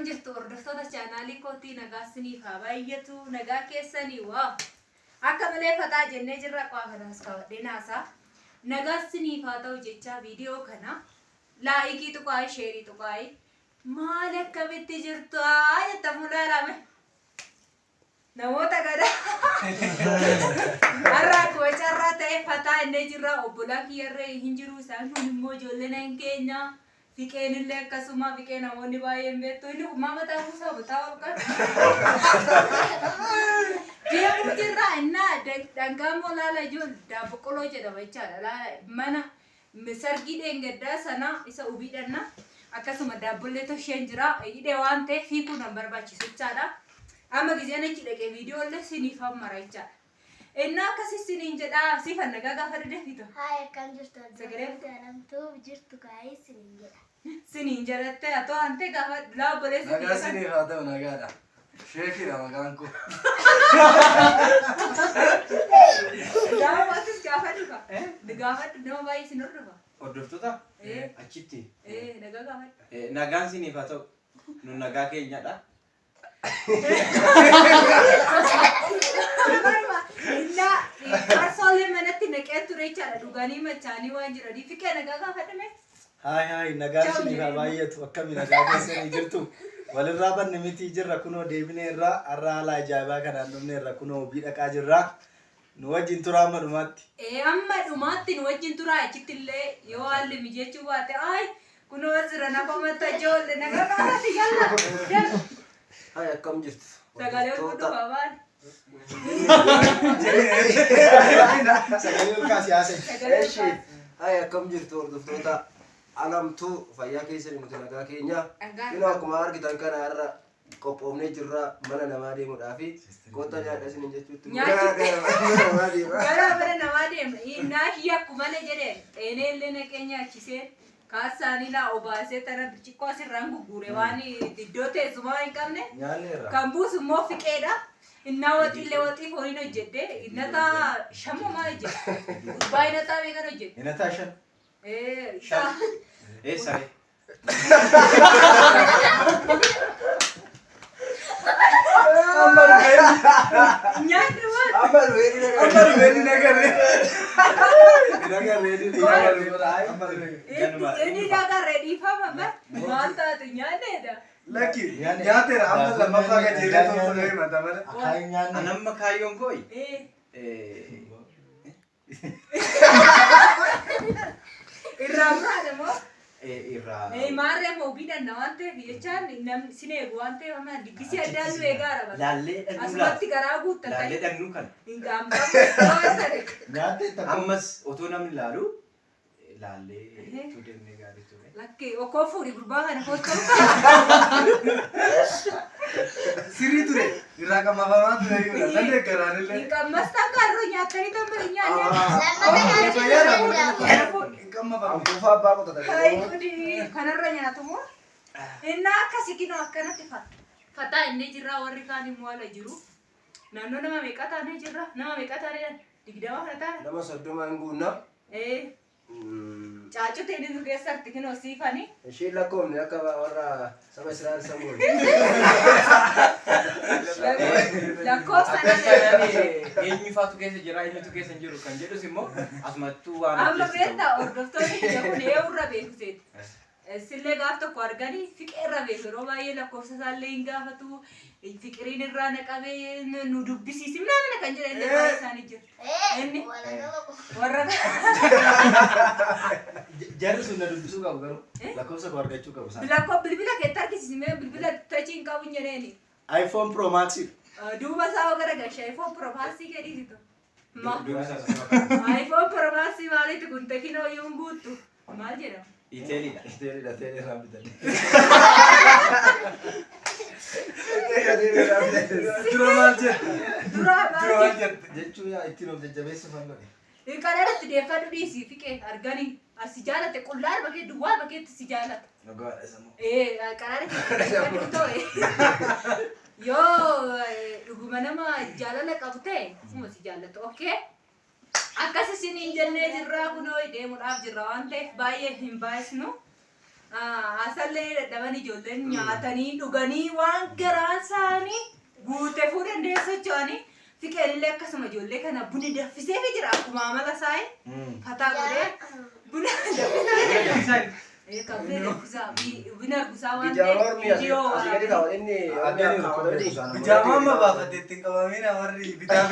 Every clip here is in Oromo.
Akkam jirtu hordoftoota chaanaalii kootii nagaa isiniif haa baay'atu nagaa keessanii waa akka malee fataa jennee jirra qaafanaas qabadhee naasaa nagaa isiniif haa ta'u jecha viidiyoo kana laayikii tuqaayi sheerii tuqaayi maal akkamitti jirtu jetta mulaalame namoota gada har'a kocarraa ta'e fataa innee jirra obbolaa kiyyarree hin jiru isaan kun immoo ijoolleen hin keenya Fiqeen illee akkasuma fiqeen namoonni baay'een beektu inni uumaa mataa buusaa butaa ol qabu. Deemuu jirra innaa dhangaan molaala ijoon daabboqqoloo jedhama jechaadha. Mana sargii dheengaddaa sana isa ubiidhanna akkasuma daabbollee tosheen jira. Hidhee waan ta'eef fiikuu nan barbaachisu jechaadha. Amma gizeen achi dhaqee viidiyoo illee siniif hammara jechaadha. Innaa akkasii siniin jedhaa siifan nagaa gaafa deddeefitu. Haa akkam jirtu sagalee jedhamtu jirtu kaayee siniin jedha. Siniin jedhattee atoo hantee gaafa laabbolee siniin nagaa siniif haa ta'u nagaadha. Sheekidha maqaan koo. Daawwatis gaafa dhufa. Gaafa nama baay'ee sin hordofa. Hordoftoota achitti. Nagaa gaafa. Nagaan siniif haa ta'u. Nu nagaa keenyadha. Parsolee manatti naqee ture jechaadha dhuganii machaanii waan jiraniif fiqee nagaa gaafa dhume. Hai nagaan siniif haa baay'atu akkami nagaa keessanii jirtu walirraa banne miti jirra kunoo deebinee irraa har'a haala ajaa'ibaa kanaan dhumne irra kunoo biidhaqaa jirra nu wajjin turaa amma dhumaatti. Amma dhumaatti nu wajjin turaa achitti illee yoo haalli mijechuu baate kunoo asirra nafa mataa ijoollee nagaa qabaatti yalla. Hai akkam jirtu. Sagalee ol dhufaa baal. Sagalee ol kaasii haasa'e. Hai akkam jirtu hordoftoota alamtuu fayyaa keessanii nuti nagaa keenya. Kunoo akkuma argitan kana har'a qophoofnee jirra mana namaa deemuudhaafi goota nyaadha isiniin jechuutti. Gara mana namaa deemna. Naashii akkuma jedhee xeenee illee naqee nyaachisee kaasaanii laa obaasee tana birciqqoo asirraan gugguure waan iddoo teessumaa hin qabne. Kan buusu immoo fiqeedha. Innaa waxiillee waxii fooniin hojjedde innataa shamoo maal hojjedde? Gurbaa innataa meeqan hojjedde? Innataa shan. Sare. Nyaanni waan. Amma ruweeni nagarree. Inni nagarree dhiifama maal taatu nyaanneedha. Laki nyaateera amma lammaffaa gajeelee tolfamee himata malee. Akaayii nyaanni. Anamma kaayyoon kooyi. Irraa muraadha moo? Irraa. Maarree moo biidhanna waan ta'eef jechaan namni sin eegu waan ta'eef amma diggisii addaan nu eegaara bara. Laallee dhagnu Asumatti garaa guuttatan. Laallee dhagnu kan. Hin gaambaa. Nyaattee takka. Ammas otoo namni laalu laallee tuudennee gaarii ture. Lakkee okkoo fuudhi gurbaa kana koottaa. Sirrii ture irraa qammafamaa ture jechuudha. Nan deeggaraan illee. Hin qammas takka har'a nyaattanii tamma hin nyaanne. Ankuufaa abbaa qotata. Kanarra nyaatu moo? Innaa akkasii kinoo akkanatti fataa inni jirra warri kaan immoo ala jiru. Naannoo nama meeqa taanee jirra? Nama meeqa taanee 20 kana taane? Nama 30 hin guunna. Caacute inni nu keessatti kinoo siifanii. Isheen lakkoofne akka warra saba Israa'el sammuu. Lakkoofsa Eenyufaatu keessa jira eenyutu keessa hin jiru kan jedhus immoo asumattuu waan amma beektaa hordoftoonni biyya kun eeurra beekuseeti. Sillee gaaf tokko arganii fiqeerra beeku yeroo baay'ee lakkoofsa isaallee hin gaafatu fiqiriin irraa naqabee nu dubbisiisi namni kan jedhan illee baay'ee isaanii jiru. Inni warra Jarri sun na dubbisuu qabu garuu lakkoofsa koo argachuu qabu isaan. bilbila keetti argisiisimee bilbila tachii hin qabu hin jedheeni. iPhone Pro Max. Duuba isaa gara gashaa iPhone Pro Max gadhiisitu. dubbisa. iPhone Pro Max maalitti kun tekinoo yoo hin guuttu maal jedhama? Iteelidha. Teelidha teelirraa bitanii. Dura maal jedhu? Dura maal jedhu? Jechuun ittiin of jajjabeessuuf hin godhe. Kanarratti deeffadhu dhiisii fiqee arganii asi jaalate qullaa bakee duwwaa bakeetti si jaalata. Nagaadha sammuu. Kanarratti deeffadhu ta'e yoo dhuguma nama jaalala qabu ta'e suma si jaalata. Okay? Akkas isiniin jennee jirraa kunoo deemuudhaaf jirra waan ta'eef baay'ee hin baay'isnu. Asallee dadhaban ijoolleen nyaatanii dhuganii waan garaa isaanii guutee fuudhan deessacha'anii fiqeenillee akkasuma ijoollee kana buna danfisee jira akkuma amala isaanii fataa godhee buna danfisee buna argisaa waan ta'eef Bijaamaa amma baafate ittiin qabamina warri bitaa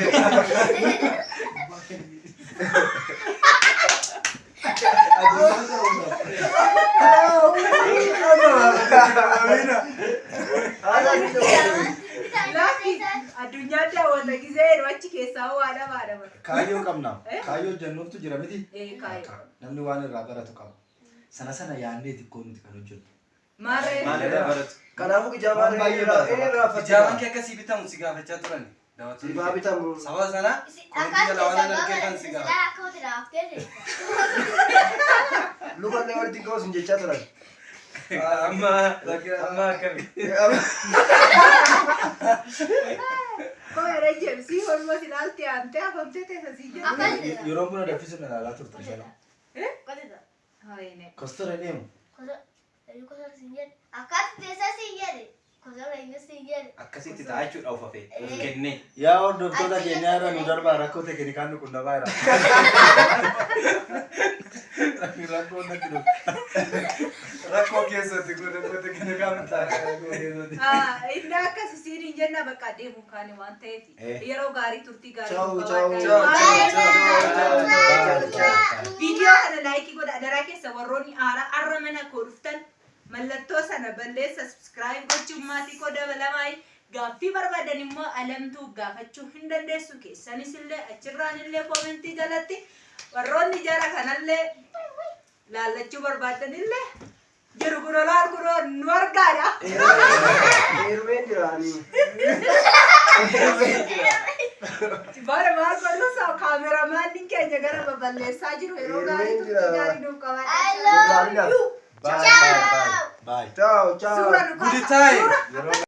addunyaa daawwata gisee achi keessaa waadha baadhama. Kaayyoo qabna. Kaayyoo jennuutu jira miti. Namni waan irraa baratu qaba. Sana yaadnee xiqqoo nuti kan hojjennu. Maalirraa baratu. Kanaafuu ijaamaan irraa Bijaamaan kee akkasii bitamu si gaafachaa turani. Sibaa bitamu. Saba sana komitii jala waan argeefan si gaafata. Lukallee walitti qabu sun jechaa turan. Amma akkami. Koyere jemsi hormos ilaalti aantee afamtee teessa si jedhu. Yeroo buna danfisuun ilaalaa turte shala. Hayne. Kostora deemu. Akkasitti ta'a jechuudha ufafee. Kennee. Yaa hordoftoota keenyaa irra nu darbaa rakkoo teeknikaan nu qunnamaa jira. Rakkoo natti dhufu. Rakkoo keessatti rakkoo teeknikaan ta'a. Inni akkas isiin hin jenna bakka deemu kaani waan ta'eef yeroo gaarii turtii gaarii. Viidiyoo kana laayikii godha daraa keessa warroonni arra mana koo dhuftan mallattoo sana balleessa subscribe gochuun maatii koo dabalamaay gaaffii barbaadan immoo alamtuu gaafachuu hin dandeessu keessanis illee achirraan illee koomentii jalatti warroonni jara kanallee laallachuu barbaadan illee jiru kunoo laal kunoo nu argaadha. Hirmeen jiraanii. Bara maal balluusaa kaameramaan keenya gara baballeessaa jiru yeroo gaarii turtii gaarii nuuf qabaadha. Bye. Ciao, ciao. Suuraa nu kaasa. Good time.